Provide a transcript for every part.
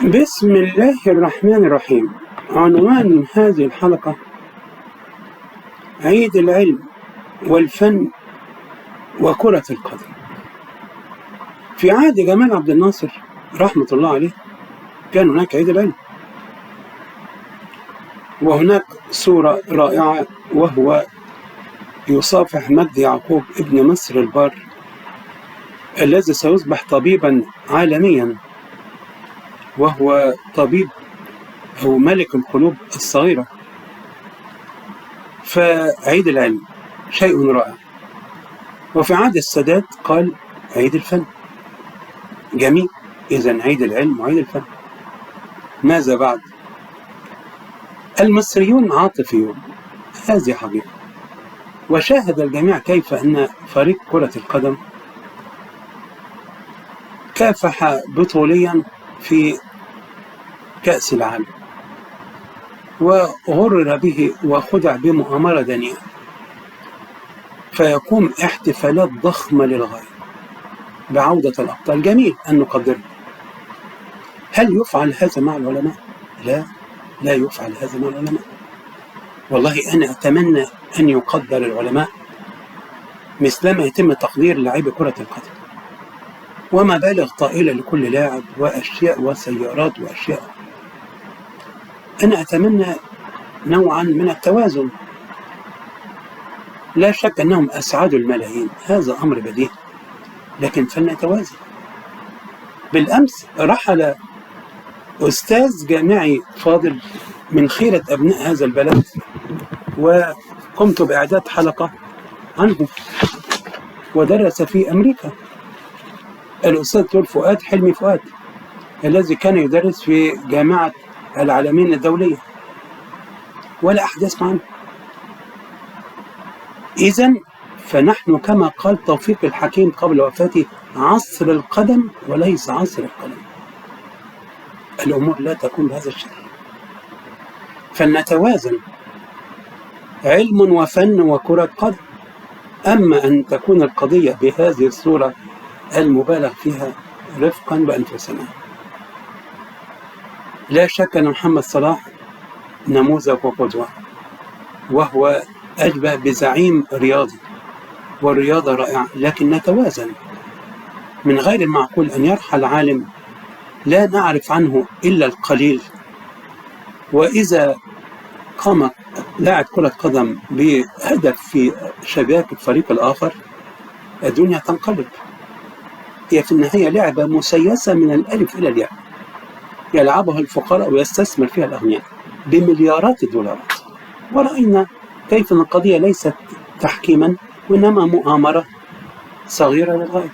بسم الله الرحمن الرحيم. عنوان هذه الحلقة: عيد العلم والفن وكرة القدم. في عهد جمال عبد الناصر رحمة الله عليه كان هناك عيد العلم، وهناك صورة رائعة وهو يصافح مجدي يعقوب ابن مصر البار الذي سيصبح طبيبا عالميا، وهو طبيب أو ملك القلوب الصغيرة. فعيد العلم شيء رائع. وفي عهد السادات قال عيد الفن. جميل، إذن عيد العلم وعيد الفن. ماذا بعد؟ المصريون عاطفيون، هذه حقيقة. وشاهد الجميع كيف أن فريق كرة القدم كافح بطوليا في كأس العالم، وغرر به وخدع بمؤامرة دنيئة، فيقوم احتفالات ضخمة للغاية بعودة الأبطال. جميل أن نقدره. هل يفعل هذا مع العلماء؟ لا يفعل هذا مع العلماء. والله أنا أتمنى أن يقدر العلماء مثلما يتم تقدير لاعبي كرة القدم، ومبالغ طائلة لكل لاعب وأشياء وسيارات وأشياء. أنا أتمنى نوعا من التوازن. لا شك أنهم أسعدوا الملايين، هذا أمر بديهي، لكن فلنتوازن. بالأمس رحل أستاذ جامعي فاضل من خيرة أبناء هذا البلد، وقمت بإعداد حلقة عنه، ودرس في أمريكا. الأستاذ دكتور فؤاد حلمي فؤاد، الذي كان يدرس في جامعة العالمين الدولية، ولا أحدث عنه. إذن فنحن كما قال توفيق الحكيم قبل وفاته: عصر القدم وليس عصر القلم. الأمور لا تكون بهذا الشكل، فلنتوازن. علم وفن وكرة قدم. أما أن تكون القضية بهذه الصورة المبالغ فيها، رفقا بأنفسنا. لا شك أن محمد صلاح نموذج وقدوة، وهو أشبه بزعيم رياضي، والرياضة رائعة، لكن نتوازن. من غير المعقول أن يرحل عالم لا نعرف عنه إلا القليل، وإذا قام لاعب كرة قدم بهدف في شباك الفريق الآخر، الدنيا تنقلب. هي في النهاية لعبة مسيسة من الألف إلى الياء، يلعبها الفقراء ويستثمر فيها الأغنياء بمليارات الدولارات. ورأينا كيف أن القضية ليست تحكيما، وإنما مؤامرة صغيرة للغاية.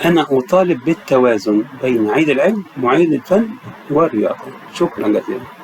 أنا أطالب بالتوازن بين عيد العلم وعيد الفن والرياضة. شكرا جزيلا.